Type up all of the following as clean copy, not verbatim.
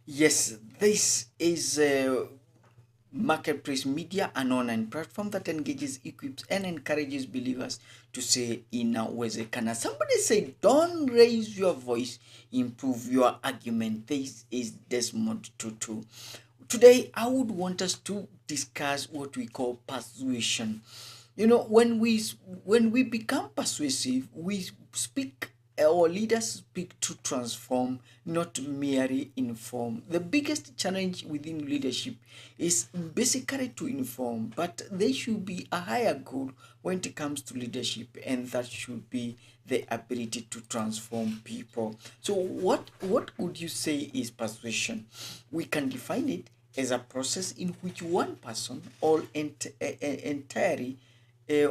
Yes, this is Marketplace Media, an online platform that engages, equips, and encourages believers to say inawezekana. Somebody say, don't raise your voice, improve your argument. This is Desmond Tutu. Today, I would want us to discuss what we call persuasion. You know, when we become persuasive, we speak, our leaders speak to transform, not merely inform. The biggest challenge within leadership is basically to inform, but there should be a higher goal when it comes to leadership, and that should be the ability to transform people. So what would you say is persuasion? We can define it as a process in which one person or entirely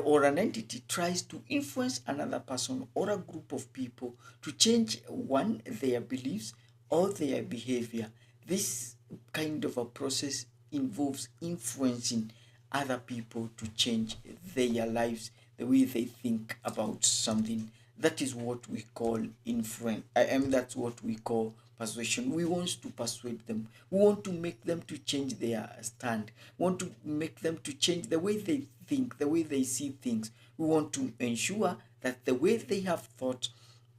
or an entity tries to influence another person or a group of people to change one, their beliefs or their behavior. This kind of a process involves influencing other people to change their lives, the way they think about something. That is what we call influence. That's what we call persuasion. We want to persuade them. We want to make them to change their stand. We want to make them to change the way they think, the way they see things. We want to ensure that the way they have thought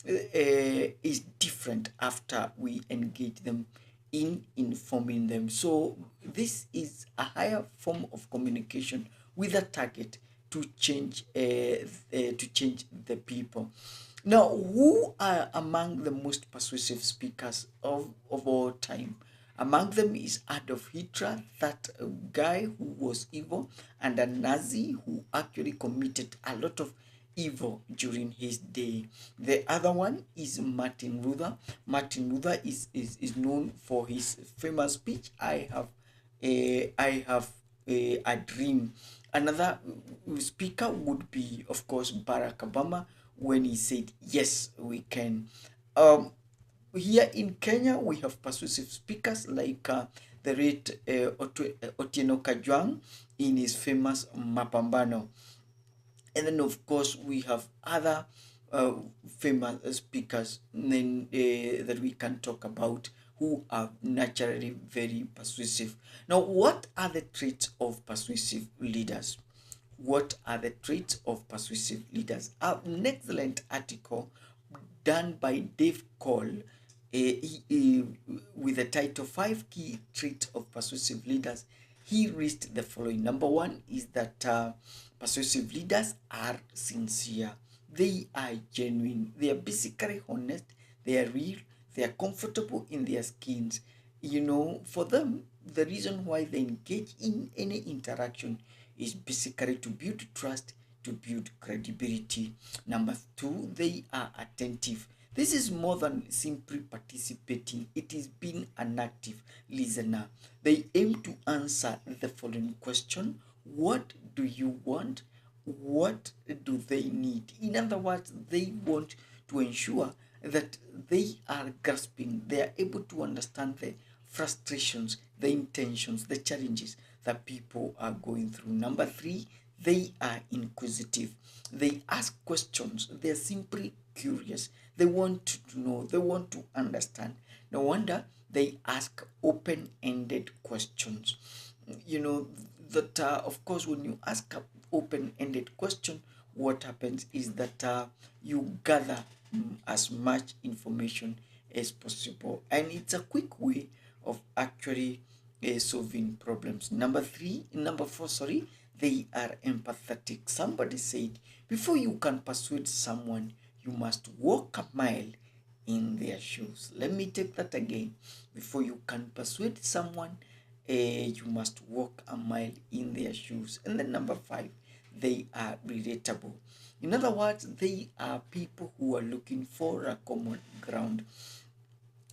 is different after we engage them in informing them. So this is a higher form of communication with a target to change the people. Now, who are among the most persuasive speakers of all time? Among them is Adolf Hitler, that guy who was evil, and a Nazi who actually committed a lot of evil during his day. The other one is Martin Luther. Martin Luther is known for his famous speech, I have a dream. Another speaker would be, of course, Barack Obama, when he said, yes, we can. Um, Here in Kenya, we have persuasive speakers like the late Otieno Kajwang in his famous Mapambano. And then, of course, we have other uh, famous speakers that we can talk about who are naturally very persuasive. Now, what are the traits of persuasive leaders? What are the traits of persuasive leaders? An excellent article done by Dave Cole with the title Five Key Traits of Persuasive Leaders. He raised the following. Number one is that persuasive leaders are sincere, they are genuine, they are basically honest, they are real, they are comfortable in their skins. You know, for them, the reason why they engage in any interaction is basically to build trust, to build credibility. Number two, they are attentive. This is more than simply participating, it is being an active listener. They aim to answer the following question: what do you want? What do they need? In other words, they want to ensure that they are grasping, they are able to understand the frustrations, the intentions, the challenges that people are going through. Number three, they are inquisitive. They ask questions. They're simply curious. They want to know. They want to understand. No wonder they ask open-ended questions. You know that of course, when you ask an open-ended question, what happens is that you gather as much information as possible, and it's a quick way of actually solving problems. Number four, sorry, they are empathetic. Somebody said, before you can persuade someone, you must walk a mile in their shoes. Let me take that again. Before you can persuade someone, you must walk a mile in their shoes. And then number five, they are relatable. In other words, they are people who are looking for a common ground.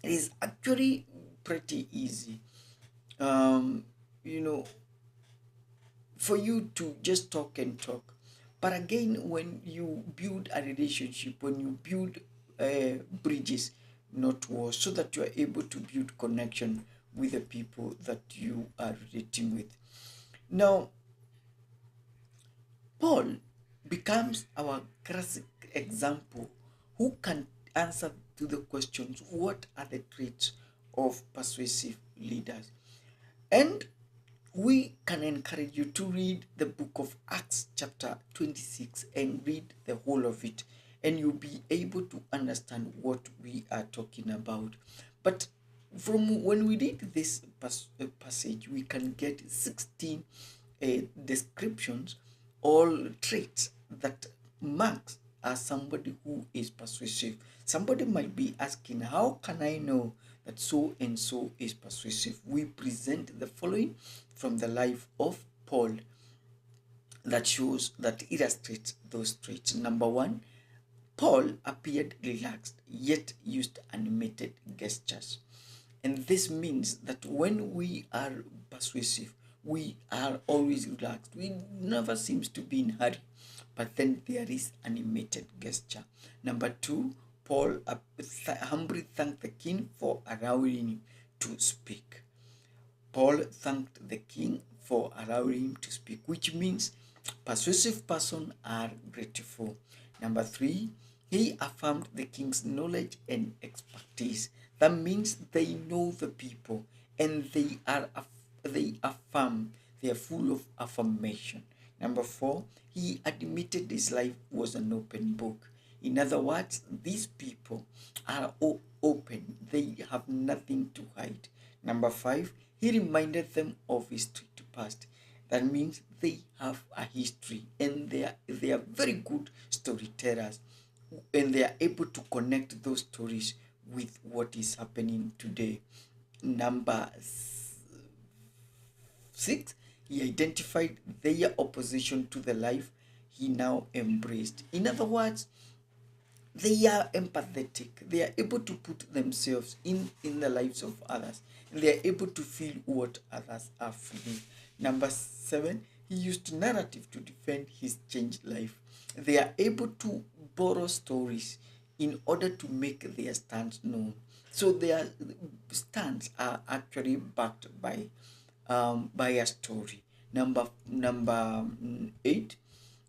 It is actually pretty easy, um, you know, for you to just talk and talk. But again, when you build a relationship, when you build bridges, not walls, so that you are able to build connection with the people that you are relating with. Now, Paul becomes our classic example who can answer to the questions: what are the traits of persuasive leaders. And we can encourage you to read the book of Acts chapter 26 and read the whole of it, and you'll be able to understand what we are talking about. But from when we read this passage, we can get 16 descriptions, all traits that marks as somebody who is persuasive. Somebody might be asking, how can I know that so and so is persuasive? We present the following from the life of Paul that illustrates those traits. Number one, Paul appeared relaxed yet used animated gestures. And this means that when we are persuasive, we are always relaxed. We never seems to be in a hurry. But then there is animated gesture. Number two, Paul humbly thanked the king for allowing him to speak. Paul thanked the king for allowing him to speak, which means persuasive persons are grateful. Number three, he affirmed the king's knowledge and expertise. That means they know the people and they affirm, they are full of affirmation. Number four, he admitted his life was an open book. In other words, these people are open, they have nothing to hide. Number five, he reminded them of his past. That means they have a history and they are very good storytellers, and they are able to connect those stories with what is happening today. Number six, he identified their opposition to the life he now embraced. In other words, they are empathetic. They are able to put themselves in the lives of others. And they are able to feel what others are feeling. Number seven, he used narrative to defend his changed life. They are able to borrow stories in order to make their stance known. So their stands are actually backed by a story. Number eight,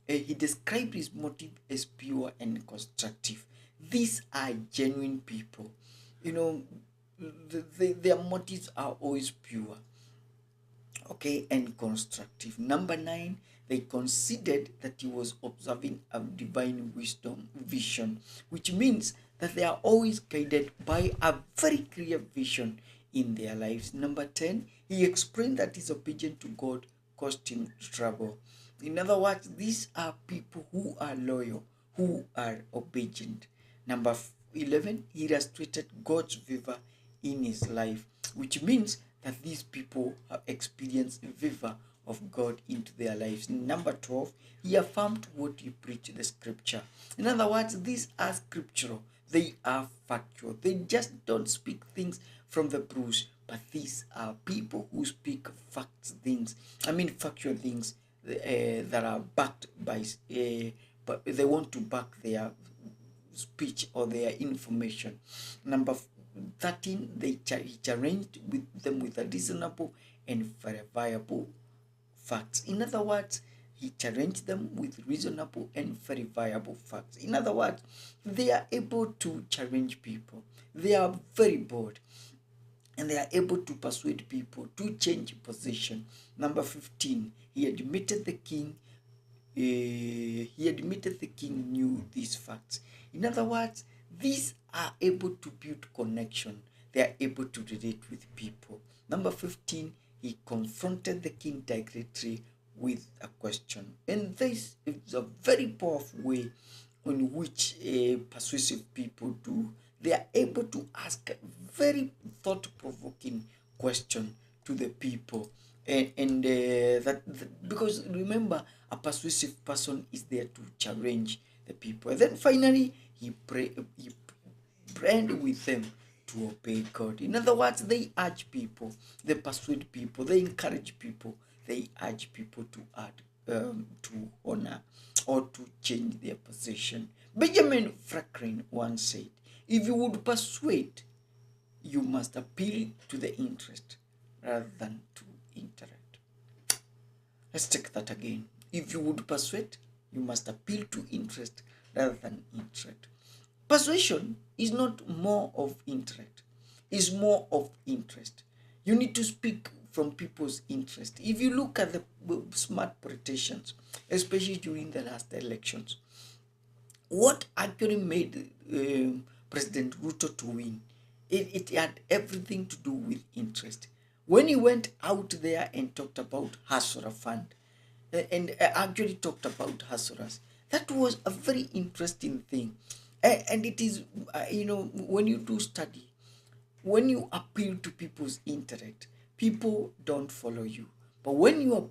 he described his motive as pure and constructive. These are genuine people. You know, their motives are always pure, okay, and constructive. Number nine, they considered that he was observing a divine wisdom vision, which means that they are always guided by a very clear vision in their lives. Number 10, he explained that his obedience to God cost him trouble. In other words, these are people who are loyal, who are obedient. Number 11, he illustrated God's favor in his life, which means that these people have experienced favor of God into their lives. Number 12, he affirmed what he preached, the scripture. In other words, these are scriptural. They are factual. They just don't speak things from the bruise, but these are people who speak factual things that are backed by, but they want to back their speech or their information. Number 13, he challenged them with a reasonable and verifiable facts. In other words, he challenged them with reasonable and verifiable facts. In other words, they are able to challenge people. They are very bold, and they are able to persuade people to change position. Number 15, he admitted the king knew these facts. In other words, these are able to build connection. They are able to relate with people. Number 15, he confronted the king directly with a question. And this is a very powerful way in which persuasive people do. They are able to ask very thought-provoking question to the people. Because remember, a persuasive person is there to challenge the people. And then finally, he prayed with them to obey God. In other words, they urge people, they persuade people, they encourage people, they urge people to to honor or to change their position. Benjamin Franklin once said, if you would persuade, you must appeal to the interest rather than to intellect. Let's take that again. If you would persuade, you must appeal to interest rather than intellect. Persuasion is not more of intellect. is more of interest. You need to speak from people's interest. If you look at the smart politicians, especially during the last elections, what actually made President Ruto to win, it had everything to do with interest. When he went out there and talked about Hasura Fund, and actually talked about Hasuras, that was a very interesting thing. And it is, when you do study, when you appeal to people's intellect, people don't follow you. But when you